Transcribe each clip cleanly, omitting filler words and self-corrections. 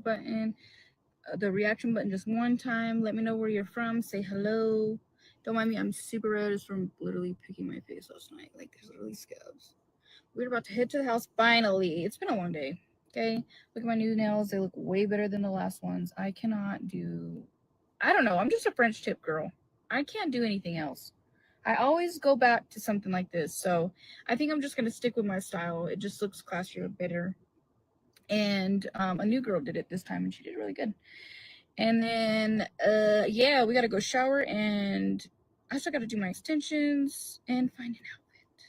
button, the reaction button just one time. Let me know where you're from. Say hello. Don't mind me. I'm super red. It's from literally picking my face last night. Like there's literally scabs. We're about to head to the house finally. It's been a long day. Okay. Look at my new nails. They look way better than the last ones. I cannot do. I don't know. I'm just a French tip girl. I can't do anything else. I always go back to something like this. So I think I'm just gonna stick with my style. It just looks classier, better. And a new girl did it this time, and she did really good. And then, yeah, we gotta go shower, and I still gotta do my extensions and find an outfit.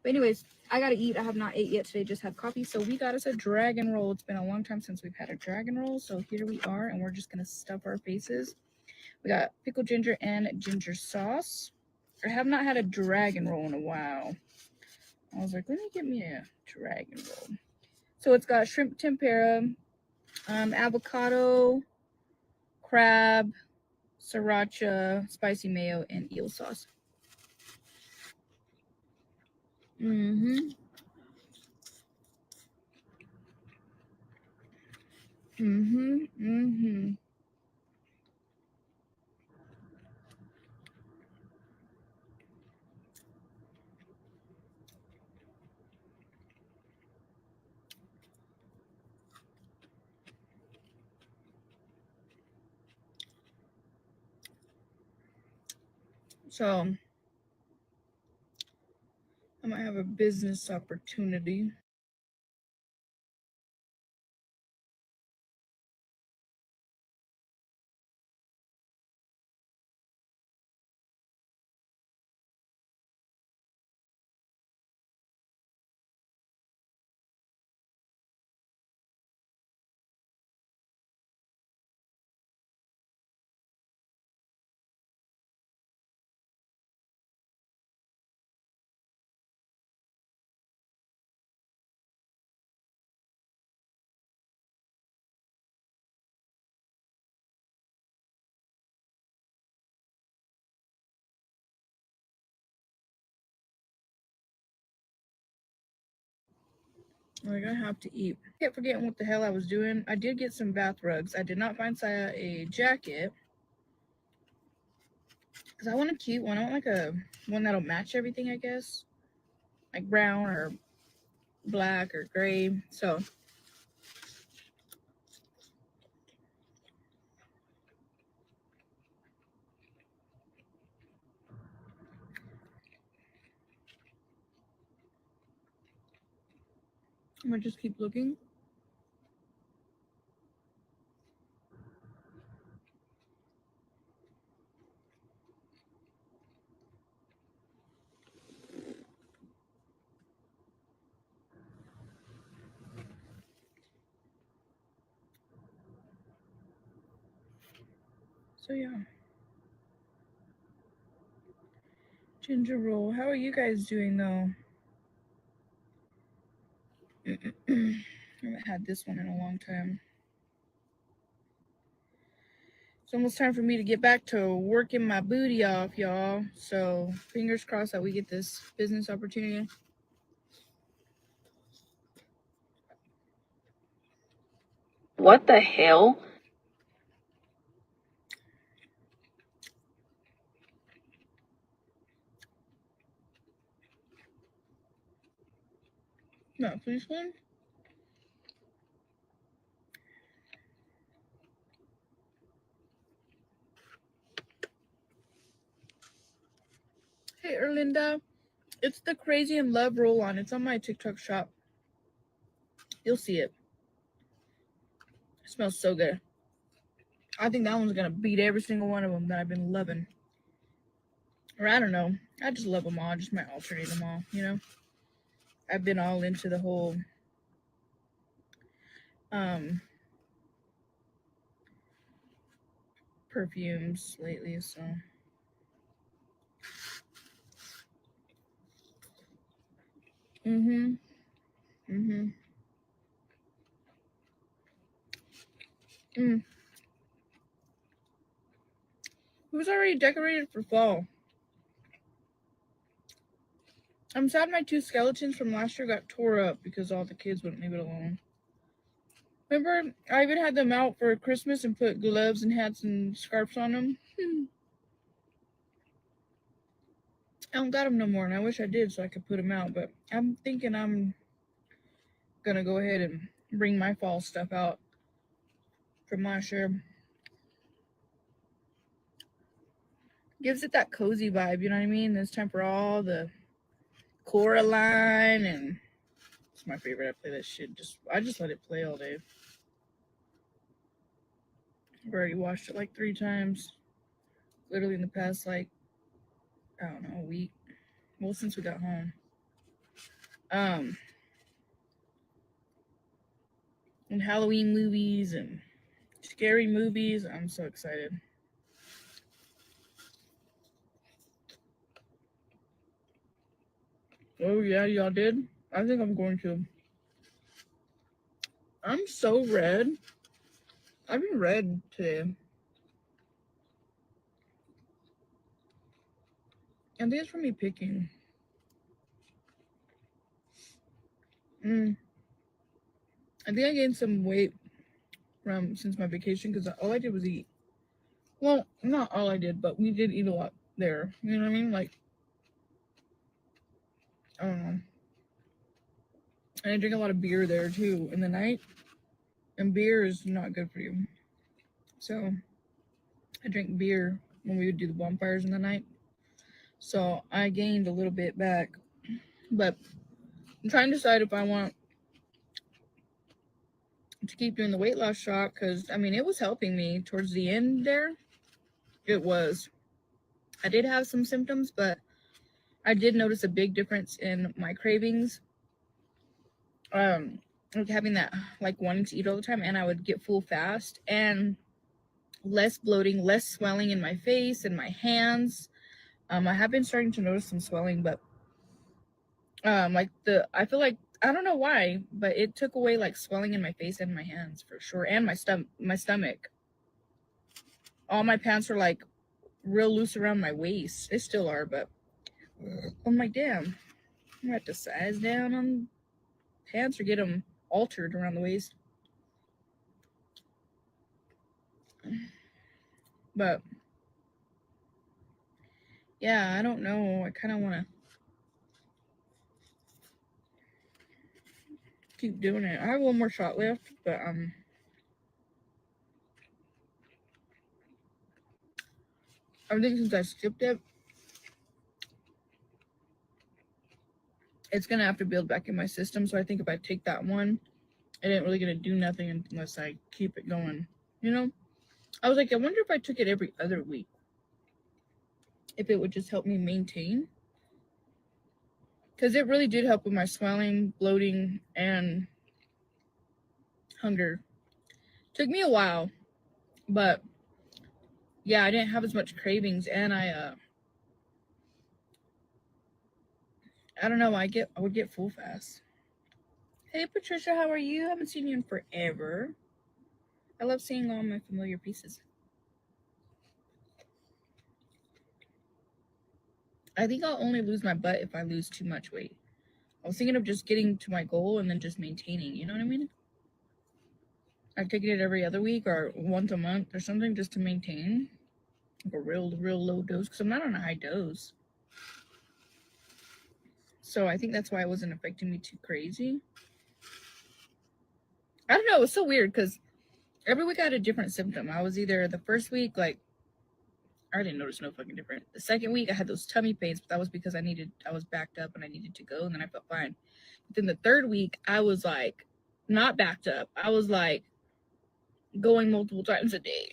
But anyways, I gotta eat. I have not ate yet today. Just had coffee. So we got us a dragon roll. It's been a long time since we've had a dragon roll. So here we are, and we're just gonna stuff our faces. We got pickled ginger and ginger sauce. I have not had a dragon roll in a while. I was like, let me get me a dragon roll. So it's got shrimp tempura, avocado, crab, sriracha, spicy mayo, and eel sauce. Mm-hmm. Mm-hmm. Mm-hmm. So I might have a business opportunity. Like I have to eat. I kept forgetting what the hell I was doing. I did get some bath rugs. I did not find Saya a jacket because I want a cute one. I want like a one that'll match everything. I guess like brown or black or gray. So I'm gonna just keep looking. So yeah, ginger roll. How are you guys doing though? I haven't had this one in a long time. It's almost time for me to get back to working my booty off, y'all. So fingers crossed that we get this business opportunity. What the hell? Not for this one. Hey Erlinda, it's the Crazy in Love roll on. It's on my TikTok shop. You'll see it. It smells so good. I think that one's gonna beat every single one of them that I've been loving. Or I don't know. I just love them all. I just might alternate them all. You know. I've been all into the whole um perfumes lately. So mm-hmm. Mm-hmm. Mm. It was already decorated for fall. I'm sad my two skeletons from last year got tore up because all the kids wouldn't leave it alone. Remember, I even had them out for Christmas and put gloves and hats and scarves on them. I don't got them no more, and I wish I did so I could put them out. But I'm thinking I'm gonna go ahead and bring my fall stuff out from last year. Gives it that cozy vibe, you know what I mean? It's time for all the Coraline, and it's my favorite. I play that shit. I just let it play all day. I've already watched it like 3 times, literally in the past like I don't know, a week. Well, since we got home. And Halloween movies and scary movies. I'm so excited. Oh yeah, y'all did? I think I'm going to. I'm so red. I've been red today. I think it's from me picking. I think I gained some weight from since my vacation because all I did was eat. Well, not all I did, but we did eat a lot there. You know what I mean? Like, I don't know. And I drink a lot of beer there too in the night. And beer is not good for you. So I drink beer when we would do the bonfires in the night. So I gained a little bit back. But I'm trying to decide if I want to keep doing the weight loss shot because I mean it was helping me towards the end there. It was. I did have some symptoms, but I did notice a big difference in my cravings. Like having that like wanting to eat all the time, and I would get full fast and less bloating, less swelling in my face and my hands. I have been starting to notice some swelling, but I feel like I don't know why, but it took away like swelling in my face and my hands for sure, and my stomach. All my pants are like real loose around my waist. They still are, but I'm like, damn, I'm gonna have to size down on pants or get them altered around the waist. But yeah, I don't know. I kind of want to keep doing it. I have one more shot left, but I think since I skipped it, it's gonna have to build back in my system. So I think if I take that one, it ain't really gonna do nothing unless I keep it going. You know, I was like, I wonder if I took it every other week, if it would just help me maintain. Because it really did help with my swelling, bloating, and hunger. Took me a while, but yeah, I didn't have as much cravings, and I don't know, I would get full fast. Hey Patricia, how are you? Haven't seen you in forever. I love seeing all my familiar pieces. I think I'll only lose my butt if I lose too much weight. I was thinking of just getting to my goal and then just maintaining, you know what I mean? Like taking it every other week or once a month or something just to maintain. Like a real low dose because I'm not on a high dose. So I think that's why it wasn't affecting me too crazy. I don't know, it was so weird because every week I had a different symptom. I was either the first week, like, I didn't notice no fucking different. The second week I had those tummy pains, but that was because I was backed up and I needed to go, and then I felt fine. But then the third week I was like not backed up. I was like going multiple times a day.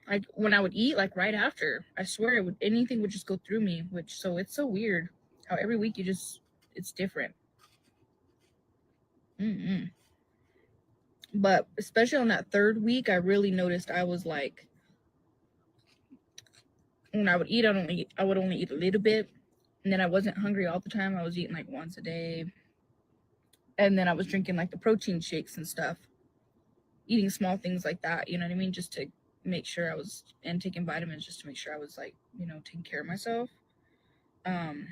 Like when I would eat, like right after, I swear anything would just go through me. So it's so weird how every week it's different. Mm-mm. But especially on that third week, I really noticed I was like, when I would eat, I would only eat a little bit, and then I wasn't hungry all the time. I was eating like once a day, and then I was drinking like the protein shakes and stuff, eating small things like that. You know what I mean? Just to make sure I was, and taking vitamins just to make sure I was like, taking care of myself. Um,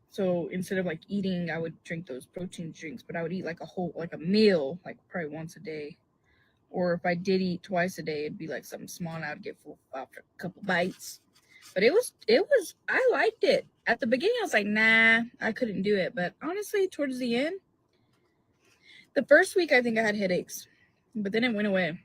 so instead of like eating, I would drink those protein drinks, but I would eat like a meal, like probably once a day. Or if I did eat twice a day, it'd be like something small and I'd get full after a couple bites. But it was, I liked it. At the beginning, I was like, nah, I couldn't do it. But honestly, towards the end, the first week, I think I had headaches, but then it went away.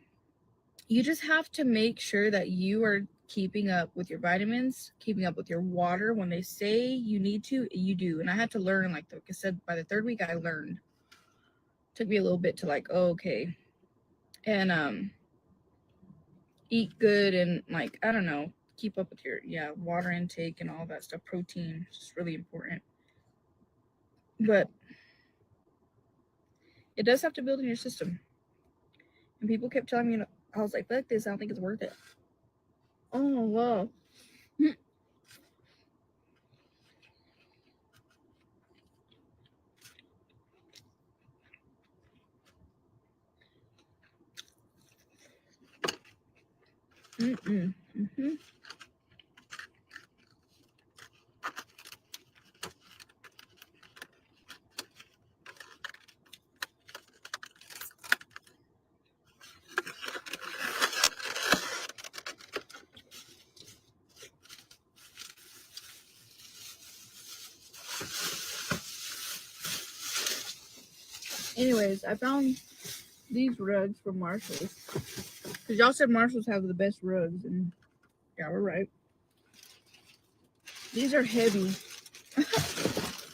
You just have to make sure that you are keeping up with your vitamins, keeping up with your water. When they say you need to, you do. And I had to learn, like I said, by the third week, I learned. Took me a little bit to like, oh, okay. And eat good and like, I don't know, keep up with your water intake and all that stuff. Protein is just really important. But it does have to build in your system. And people kept telling me, I was like, fuck this, I don't think it's worth it. Oh, wow. Mm-hmm. Anyways, I found these rugs from Marshalls. Because y'all said Marshalls have the best rugs. And yeah, we're right. These are heavy.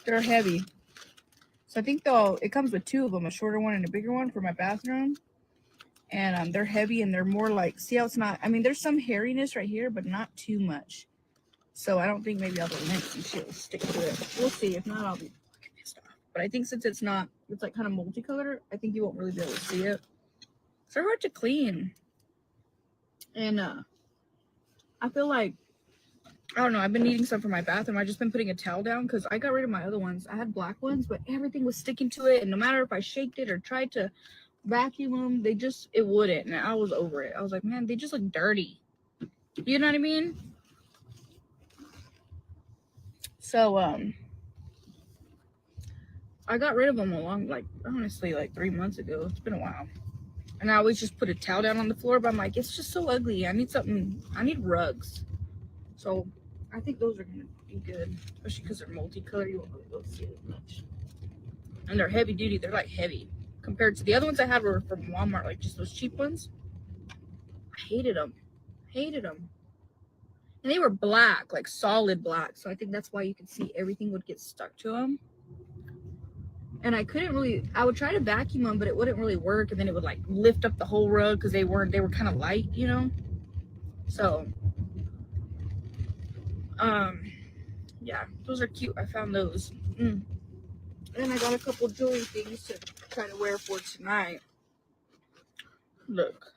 They're heavy. So I think it comes with two of them, a shorter one and a bigger one for my bathroom. And they're heavy and they're more like, see how it's not, I mean, there's some hairiness right here, but not too much. So I don't think maybe I'll rinse and she'll stick to it. We'll see. If not, I'll be fucking pissed off. But I think since it's not, it's like kind of multicolored, I think you won't really be able to see it. They're hard to clean. And I feel like, I don't know, I've been needing some for my bathroom. I've just been putting a towel down because I got rid of my other ones. I had black ones, but everything was sticking to it. And no matter if I shaked it or tried to vacuum them, it wouldn't. And I was over it. I was like, man, they just look dirty. You know what I mean? So, I got rid of them honestly, 3 months ago. It's been a while. And I always just put a towel down on the floor, but I'm like, it's just so ugly. I need rugs. So I think those are going to be good, especially because they're multicolored. You won't really be able to see it as much. And they're heavy duty. They're like heavy compared to the other ones I had were from Walmart, like just those cheap ones. I hated them. And they were black, like solid black. So I think that's why you could see everything would get stuck to them. And I would try to vacuum them, but it wouldn't really work. And then it would like lift up the whole rug because they were kind of light, you know? So, yeah, those are cute. I found those. And I got a couple jewelry things to try to wear for tonight. Look.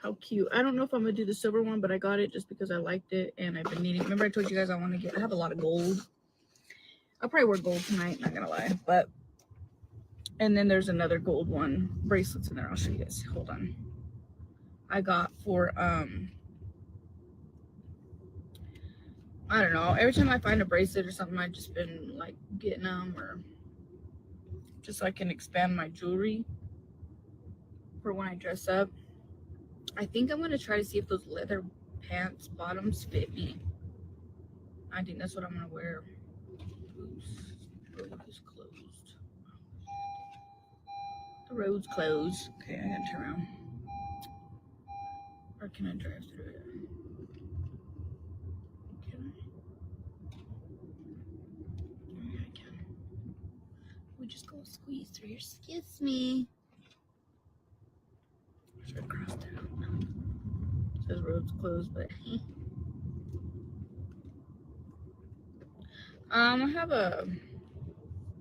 How cute. I don't know if I'm going to do the silver one, but I got it just because I liked it. And I've been needing, remember I told you guys I have a lot of gold. I'll probably wear gold tonight, not gonna lie. And then there's another gold one, bracelets in there. I'll show you guys. Hold on. I got for I don't know. Every time I find a bracelet or something, I've just been like getting them, or just so I can expand my jewelry for when I dress up. I think I'm gonna try to see if those leather pants bottoms fit me. I think that's what I'm gonna wear. Road is closed. The road's closed. Okay, I gotta turn around. Or can I drive through it? Can I? Yeah, I can. We just go squeeze through here. Excuse me. I should cross that out. It says road's closed, but I have a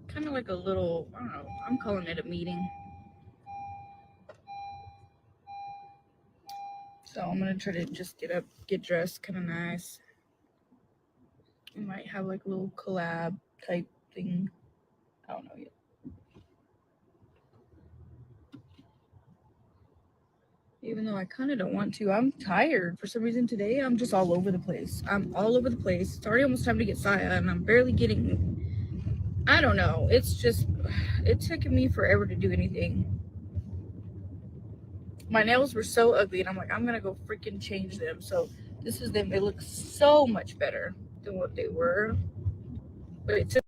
kind of like a little, I don't know, I'm calling it a meeting. So I'm gonna try to just get up, get dressed kind of nice. I might have like a little collab type thing. I don't know yet. Even though I kind of don't want to. I'm tired. For some reason today, I'm just all over the place. It's already almost time to get Saya, and I'm barely getting, I don't know. It's just, it's taking me forever to do anything. My nails were so ugly, and I'm like, I'm gonna go freaking change them. So this is them. They look so much better than what they were, but it took.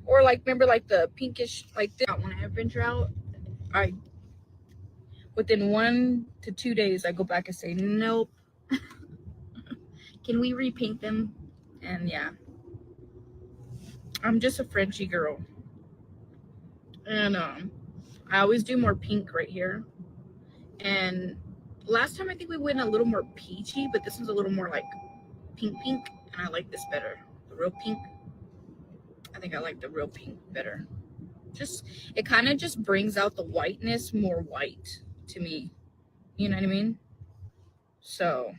Or like, remember like the pinkish, like this, when I venture out, I within 1 to 2 days I go back and say, nope. Can we repaint them? And yeah, I'm just a Frenchy girl, and I always do more pink right here. And last time I think we went a little more peachy, but this one's a little more like pink, and I like this better. The real pink. I think I like the real pink better. Just it kind of just brings out the whiteness more white to me. You know what I mean? So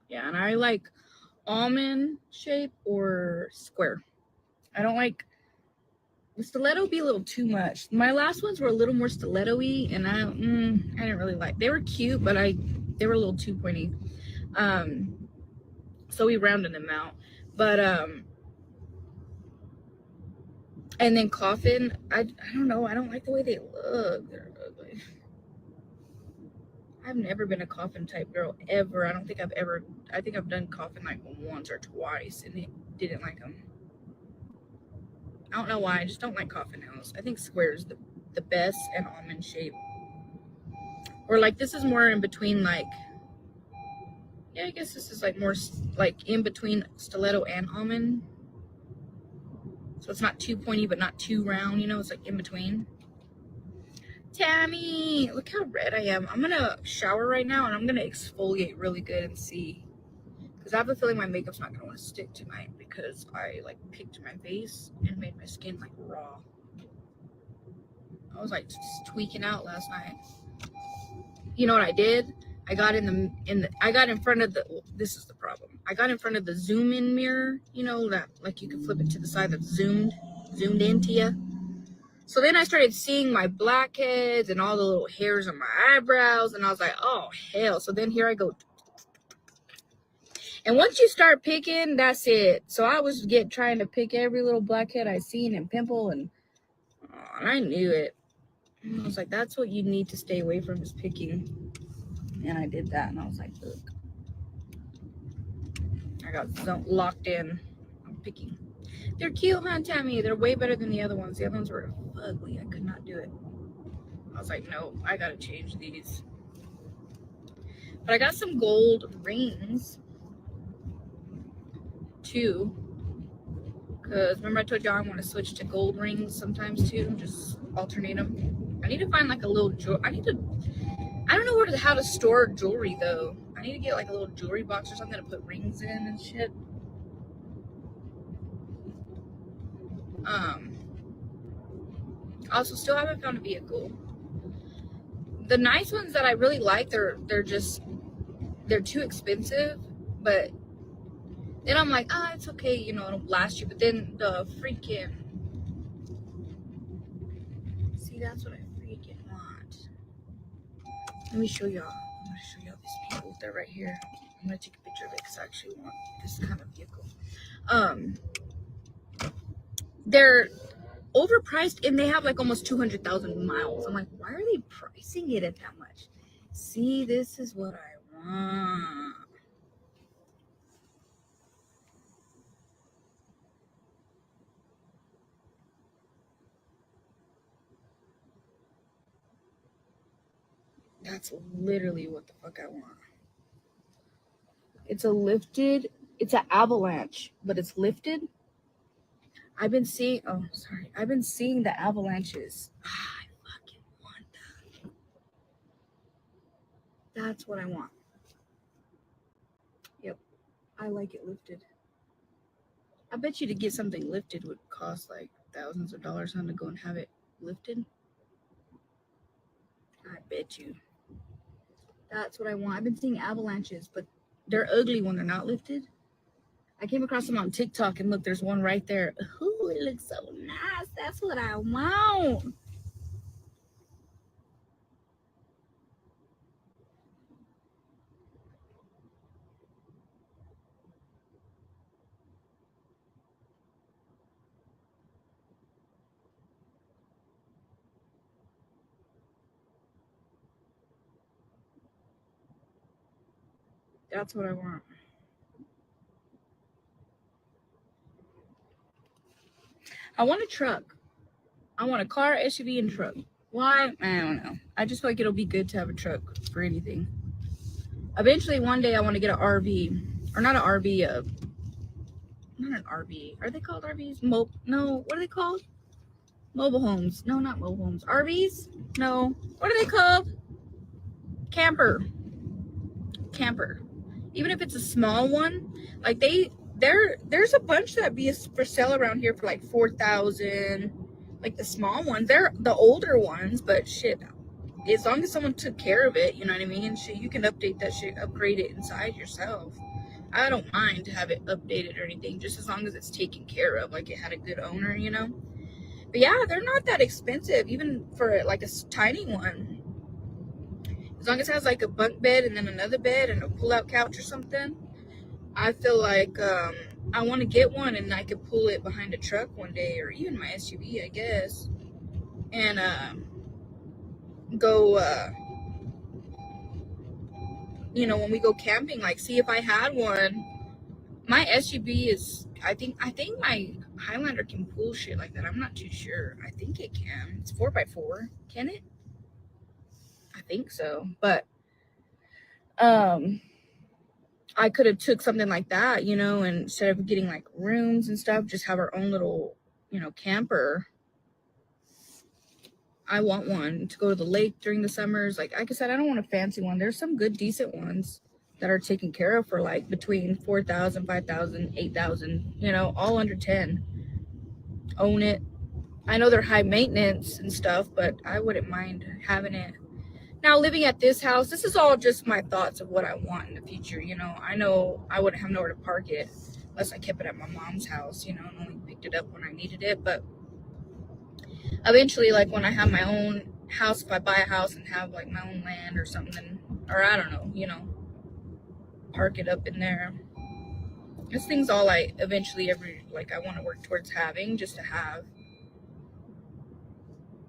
yeah, and I like almond shape or square. I don't like the stiletto be a little too much. My last ones were a little more stiletto-y, and I didn't really like. They were cute, but they were a little too pointy. So we rounded them out. But and then coffin, I don't know. I don't like the way they look. They're ugly. I've never been a coffin type girl ever. I don't think I've ever. I think I've done coffin like once or twice, and it didn't like them. I don't know why. I just don't like coffin nails. I think square is the best, and almond shape. Or like this is more in between, like, yeah, I guess this is like more like in between stiletto and almond. So it's not too pointy, but not too round. It's like in between. Tammy, look how red I am. I'm gonna shower right now, and I'm gonna exfoliate really good and see, because I have a feeling my makeup's not gonna want to stick tonight because I like picked my face and made my skin like raw. I was like just tweaking out last night. You know what I did? I got I got in front of this is the problem. I got in front of the zoom in mirror, that like you can flip it to the side that's zoomed into you. So then I started seeing my blackheads and all the little hairs on my eyebrows, and I was like, oh hell. So then here I go. And once you start picking, that's it. So I was trying to pick every little blackhead I seen and pimple, and I knew it. And I was like, that's what you need to stay away from, is picking. And I did that, and I was like, look. I got locked in on picking. They're cute, huh, Tammy? They're way better than the other ones. The other ones were ugly. I could not do it. I was like, no, I gotta change these. But I got some gold rings too, because remember I told y'all I want to switch to gold rings sometimes too, just alternate them. I need to find like a little I don't know how to store jewelry though. I need to get like a little jewelry box or something to put rings in and shit. Also still haven't found a vehicle. The nice ones that I really like, they're too expensive, but then I'm like, it's okay, it'll last you. But then the freaking, see, that's what I freaking want. Let me show y'all. I'm gonna show y'all these people. They're right here. I'm gonna take a picture of it because I actually want this kind of vehicle. They're overpriced, and they have like almost 200,000 miles. I'm like, why are they pricing it at that much? See, this is what I want. That's literally what the fuck I want. It's an avalanche, but it's lifted. I've been seeing the avalanches. I fucking want that. That's what I want. Yep. I like it lifted. I bet you to get something lifted would cost like thousands of dollars on to go and have it lifted. I bet you. That's what I want. I've been seeing avalanches, but they're ugly when they're not lifted. I came across them on TikTok and look, there's one right there. Ooh, it looks so nice. That's what I want. That's what I want. I want a truck. I want a car, SUV, and truck. Why? I don't know. I just feel like it'll be good to have a truck for anything. Eventually, one day, I want to get an RV. Or not an RV, not an RV. Are they called RVs? No, what are they called? Mobile homes. No, not mobile homes. RVs? No. What are they called? Camper. Even if it's a small one, like there's a bunch that be for sale around here for like 4,000. Like the small ones, they're the older ones, but shit, as long as someone took care of it, you know what I mean? Shit, you can update that shit, upgrade it inside yourself. I don't mind to have it updated or anything, just as long as it's taken care of, like it had a good owner, you know? But yeah, they're not that expensive, even for like a tiny one. As long as it has like a bunk bed and then another bed and a pull-out couch or something, I feel like I want to get one and I could pull it behind a truck one day, or even my SUV, I guess, and go, when we go camping, like see if I had one. My SUV is, I think my Highlander can pull shit like that. I'm not too sure. I think it can. It's 4x4. Can it? I think so. But I could have took something like that, and instead of getting like rooms and stuff, just have our own little, camper. I want one to go to the lake during the summers. Like I said, I don't want a fancy one. There's some good, decent ones that are taken care of for like between 4,000, 5,000, 8,000, all under 10. Own it. I know they're high maintenance and stuff, but I wouldn't mind having it. Now, living at this house, this is all just my thoughts of what I want in the future. I know I wouldn't have nowhere to park it unless I kept it at my mom's house, and only picked it up when I needed it. But eventually, like when I have my own house, if I buy a house and have like my own land or something, or I don't know, park it up in there. This thing's all I eventually I want to work towards having, just to have.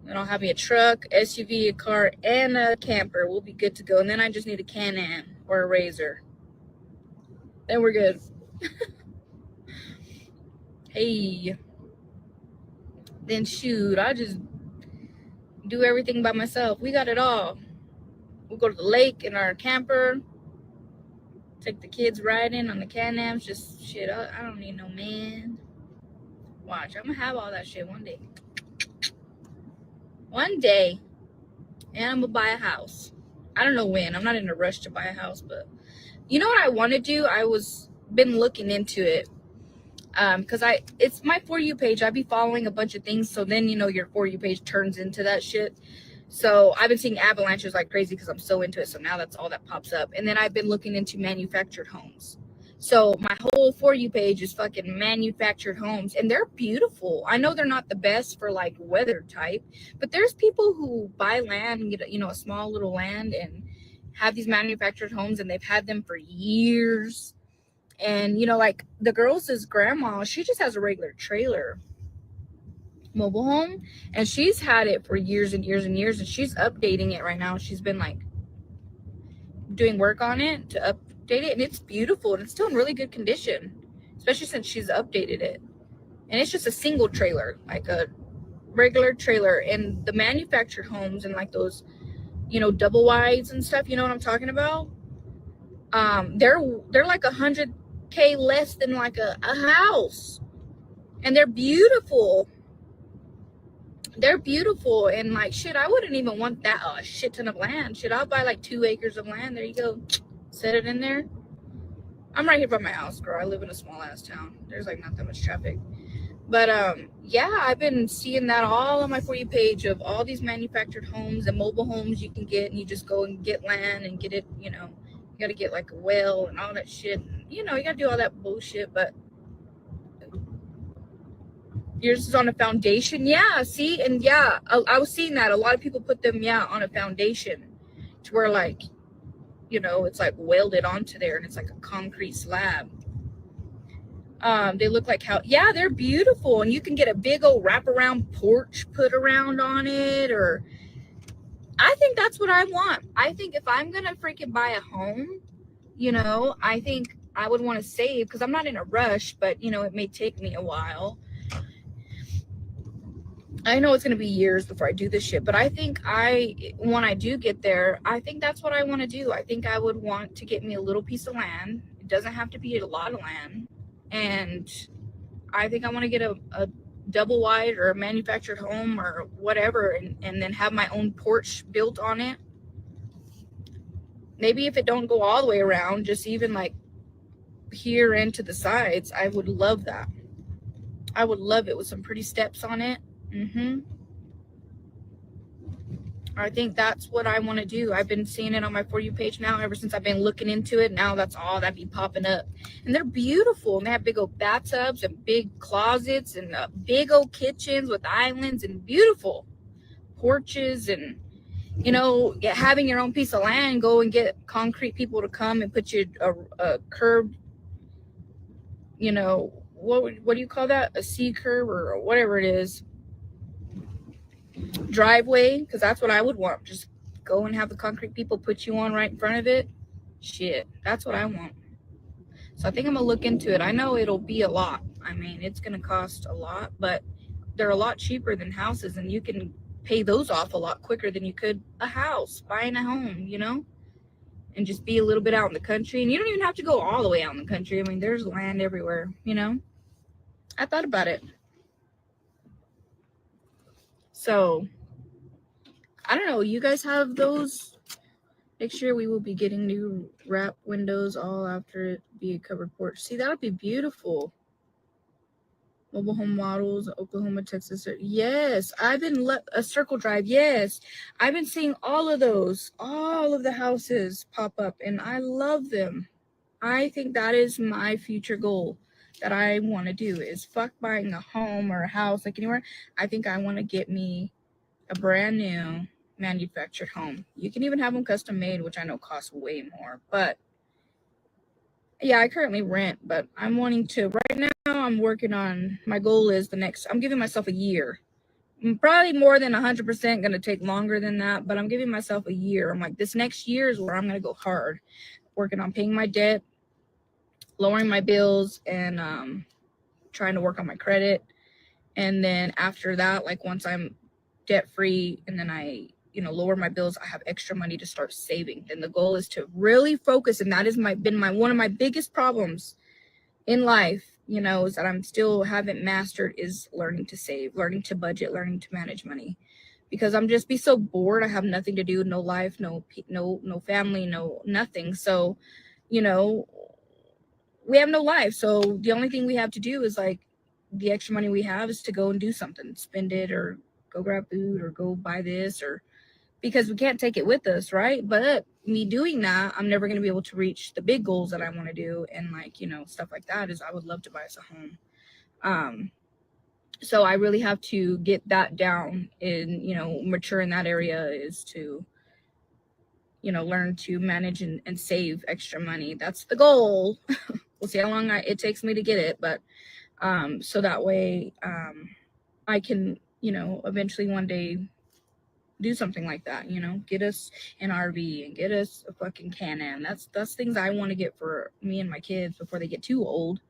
Then I'll have me a truck, SUV, a car, and a camper. We'll be good to go. And then I just need a Can-Am or a Razor. Then we're good. Hey. Then shoot, I just do everything by myself. We got it all. We'll go to the lake in our camper. Take the kids riding on the Can-Ams. Just shit, I don't need no man. Watch, I'm gonna have all that shit one day. One day. And I'm gonna buy a house. I don't know when. I'm not in a rush to buy a house, but you know what I want to do? I was been looking into it. Because it's my For You page. I be following a bunch of things, so then your For You page turns into that shit. So I've been seeing avalanches like crazy because I'm so into it. So now that's all that pops up. And then I've been looking into manufactured homes. So my whole For You page is fucking manufactured homes, and they're beautiful. I know they're not the best for like weather type, but there's people who buy land and get a small little land and have these manufactured homes, and they've had them for years. And like the girl's grandma, she just has a regular trailer mobile home, and she's had it for years and years and years, and she's updating it right now. She's been like doing work on it to update it, and it's beautiful, and it's still in really good condition, especially since she's updated it. And it's just a single trailer, like a regular trailer. And the manufactured homes and like those double wides and stuff, you know what I'm talking about, they're like $100K less than like a house, and they're beautiful. And like shit, I wouldn't even want that shit ton of land. Shit, I'll buy like 2 acres of land. There you go, set it in there. I'm right here by my house, girl. I live in a small ass town. There's like not that much traffic. But yeah, I've been seeing that all on my For You page of all these manufactured homes and mobile homes you can get, and you just go and get land and get it, you know, you gotta get like a well and all that shit. You know, you gotta do all that bullshit, but yours is on a foundation. Yeah, see, and yeah, I was seeing that. A lot of people put them, yeah, on a foundation to where like, you know, it's like welded onto there and it's like a concrete slab. They look like how, yeah, they're beautiful, and you can get a big old wraparound porch put around on it. Or I think that's what I want. I think if I'm gonna freaking buy a home, you know, I think I would want to save, because I'm not in a rush, but you know, it may take me a while. I know it's gonna be years before I do this shit, but I think when I do get there, I think that's what I want to do. I think I would want to get me a little piece of land. It doesn't have to be a lot of land. And I think I want to get a double wide or a manufactured home or whatever, and then have my own porch built on it. Maybe if it don't go all the way around, just even like here into the sides, I would love that. I would love it with some pretty steps on it. I think that's what I want to do. I've been seeing it on my For You page now ever since I've been looking into it. Now that's all that be popping up. And they're beautiful. And they have big old bathtubs and big closets and big old kitchens with islands and beautiful porches. And, you know, having your own piece of land, go and get concrete people to come and put you a curb, you know, what do you call that? A C curb or whatever it is. Driveway, because that's what I would want. Just go and have the concrete people put you on right in front of it. Shit, that's what I want. So I think I'm gonna look into it. I know it'll be a lot. I mean, it's gonna cost a lot, but they're a lot cheaper than houses, and you can pay those off a lot quicker than you could a house, buying a home, you know, and just be a little bit out in the country. And you don't even have to go all the way out in the country. I mean, there's land everywhere, you know. I thought about it. So I don't know, you guys have those? Next year we will be getting new wrap windows all after it be a covered porch. See, that would be beautiful. Mobile home models, Oklahoma, Texas. Yes, I've been a Circle Drive. Yes, I've been seeing all of those, all of the houses pop up, and I love them. I think that is my future goal that I want to do, is fuck buying a home or a house like anywhere. I think I want to get me a brand new manufactured home. You can even have them custom made, which I know costs way more. But yeah, I currently rent, but I'm wanting to, right now I'm working on, my goal is I'm giving myself a year. I'm probably more than 100% going to take longer than that, but I'm giving myself a year. I'm like, this next year is where I'm going to go hard, working on paying my debt, lowering my bills, and trying to work on my credit. And then after that, like once I'm debt free and then I, you know, lower my bills, I have extra money to start saving. Then the goal is to really focus, and that has been one of my biggest problems in life, you know, is that I'm still haven't mastered, is learning to save, learning to budget, learning to manage money, because I'm just be so bored. I have nothing to do, no life, no family, no nothing. So, you know, we have no life. So the only thing we have to do is like, the extra money we have is to go and do something, spend it, or go grab food, or go buy this, or because we can't take it with us, right? But me doing that, I'm never going to be able to reach the big goals that I want to do, and like, you know, stuff like that. Is I would love to buy us a home. So I really have to get that down, and, you know, mature in that area, is to, you know, learn to manage and save extra money. That's the goal. We'll see how long it takes me to get it, but so that way I can, you know, eventually one day do something like that, you know, get us an RV and get us a fucking Can-Am. That's things I want to get for me and my kids before they get too old,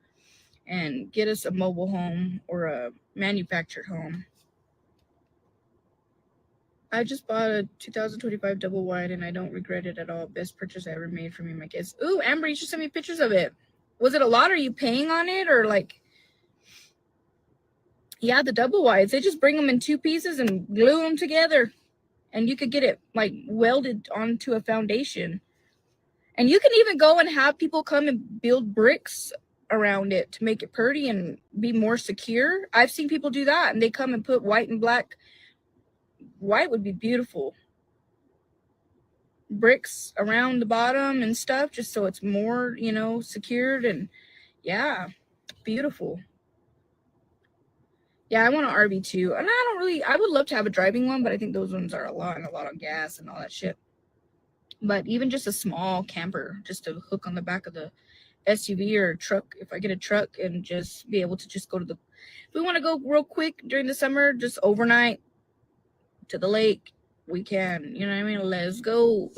and get us a mobile home or a manufactured home. I just bought a 2025 double wide and I don't regret it at all. Best purchase I ever made for me and my kids. Ooh, Amber, you should send me pictures of it. Was it a lot? Are you paying on it, or like? Yeah, the double wides, they just bring them in 2 pieces and glue them together, and you could get it like welded onto a foundation. And you can even go and have people come and build bricks around it to make it pretty and be more secure. I've seen people do that, and they come and put white and black. White would be beautiful. Bricks around the bottom and stuff, just so it's more, secured, and yeah, beautiful. Yeah, I want an RV too. And I would love to have a driving one, but I think those ones are a lot on gas and all that shit. But even just a small camper, just to hook on the back of the SUV or truck, if I get a truck, and just be able to just go to if we want to go real quick during the summer, just overnight to the lake, we can, you know what I mean? Let's go,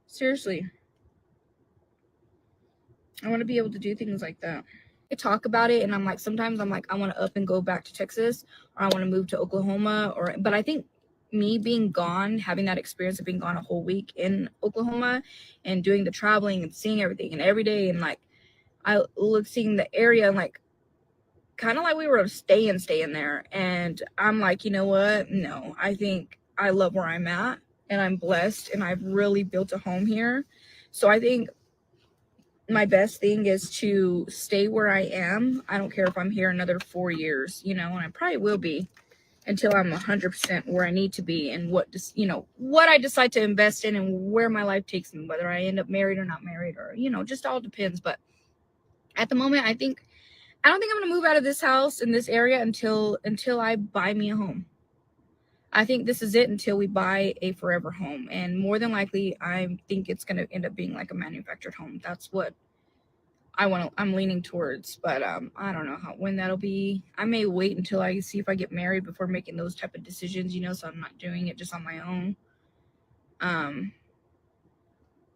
seriously, I want to be able to do things like that. I talk about it, and I'm like, sometimes I'm like, I want to up and go back to Texas, or I want to move to Oklahoma, but I think me being gone, having that experience of being gone a whole week in Oklahoma and doing the traveling and seeing everything and every day, and like seeing the area, and like kind of like we were staying there, and I'm like, you know what, no, I think I love where I'm at, and I'm blessed, and I've really built a home here. So I think my best thing is to stay where I am. I don't care if I'm here another 4 years, and I probably will be until I'm 100% where I need to be, and what I decide to invest in and where my life takes me, whether I end up married or not married, or, just all depends. But at the moment, I don't think I'm going to move out of this house in this area until I buy me a home. I think this is it until we buy a forever home. And more than likely, I think it's going to end up being like a manufactured home. That's what I'm leaning towards, but I don't know when that'll be. I may wait until I see if I get married before making those type of decisions, so I'm not doing it just on my own.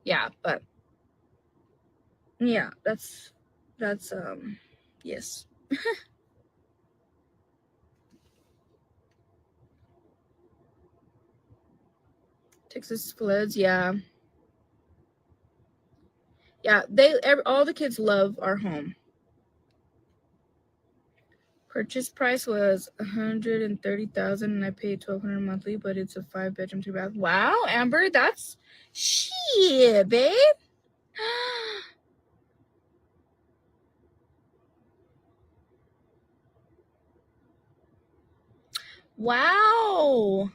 Yeah, but yeah, that's yes. Texas floods, yeah. Yeah, all the kids love our home. Purchase price was $130,000, and I paid $1,200 monthly, but it's a 5-bedroom, 2-bath. Wow, Amber, that's shit, babe. Wow.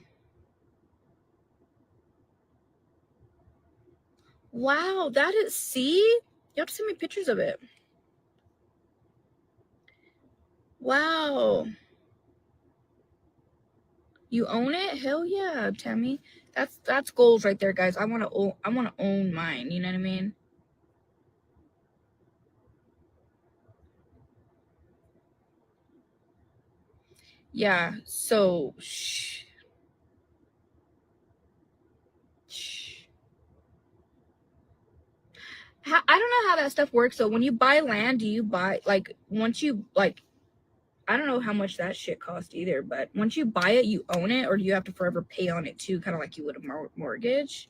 Wow, that is, see? You have to send me pictures of it. Wow. You own it? Hell yeah, Tammy. That's goals right there, guys. I want to own mine, you know what I mean? Yeah. So, I don't know how that stuff works. So when you buy land, do you buy like once you like I don't know how much that shit costs either, but once you buy it, you own it, or do you have to forever pay on it too, kind of like you would a mortgage?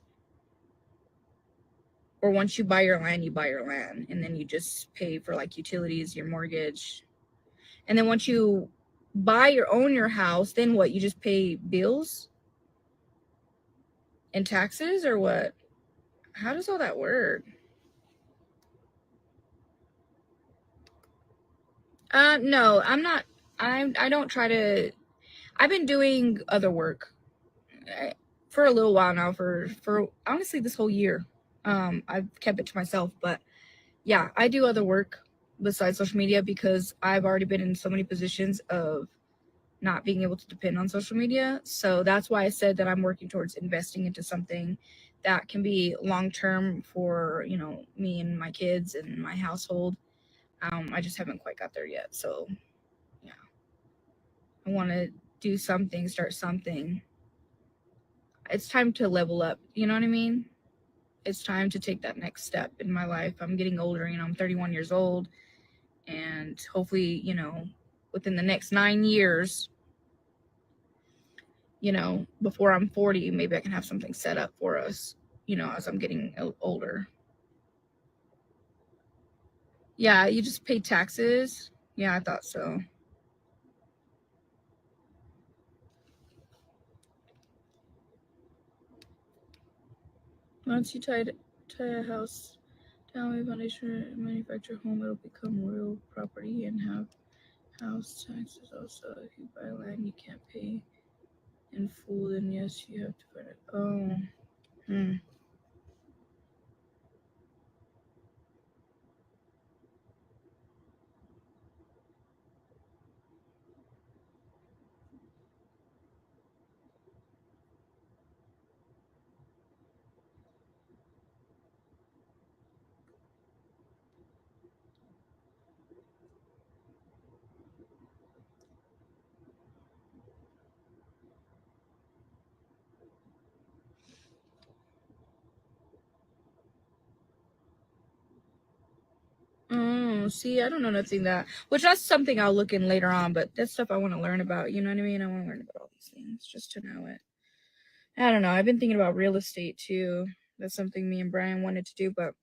Or once you buy your land, you buy your land, and then you just pay for like utilities, your mortgage, and then once you own your house, then what? You just pay bills and taxes, or what? How does all that work? No, I'm not. I don't try to. I've been doing other work for a little while now. For honestly, this whole year, I've kept it to myself. But yeah, I do other work besides social media because I've already been in so many positions of not being able to depend on social media. So that's why I said that I'm working towards investing into something that can be long term for me and my kids and my household. I just haven't quite got there yet. So yeah, I want to do something, start something. It's time to level up. You know what I mean? It's time to take that next step in my life. I'm getting older. I'm 31 years old, and hopefully, within the next 9 years, before I'm 40, maybe I can have something set up for us, as I'm getting older. Yeah, you just pay taxes. Yeah, I thought so. Once you tie a house down with foundation, manufacture home, it'll become real property and have house taxes. Also, if you buy land you can't pay in full, then yes, you have to find it. Oh, Oh, see, I don't know nothing that, which that's something I'll look in later on, but that's stuff I want to learn about. You know what I mean? I want to learn about all these things just to know it. I don't know. I've been thinking about real estate too. That's something me and Brian wanted to do, but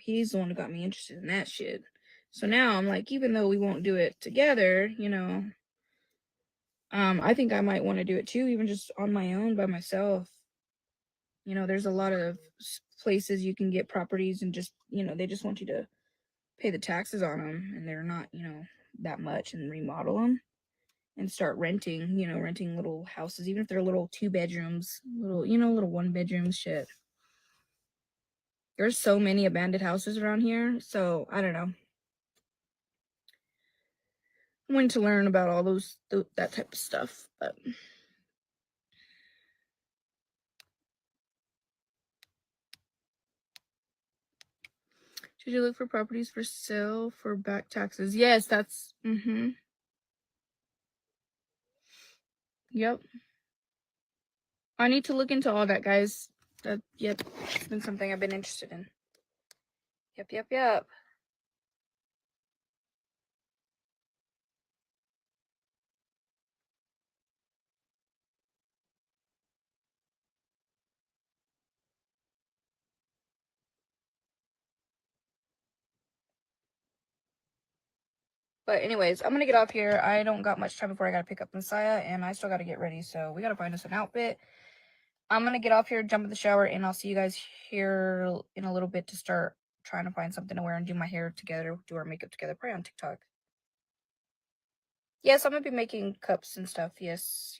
he's the one who got me interested in that shit. So now I'm like, even though we won't do it together, I think I might want to do it too, even just on my own by myself. There's a lot of places you can get properties and just, they just want you to pay the taxes on them and they're not, that much, and remodel them and start renting, renting little houses, even if they're little 2 bedrooms, little 1 bedrooms, shit. There's so many abandoned houses around here, so I don't know. I wanted to learn about all that type of stuff, but should you look for properties for sale for back taxes? Yes, that's Yep. I need to look into all that, guys. Yep, it's been something I've been interested in. Yep. But anyways, I'm gonna get off here. I don't got much time before I gotta pick up Messiah, and I still gotta get ready, so we gotta find us an outfit. I'm gonna get off here, jump in the shower, and I'll see you guys here in a little bit to start trying to find something to wear and do my hair together, do our makeup together, probably on TikTok. Yes, I'm gonna be making cups and stuff. Yes.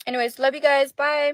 Anyways, love you guys. Bye.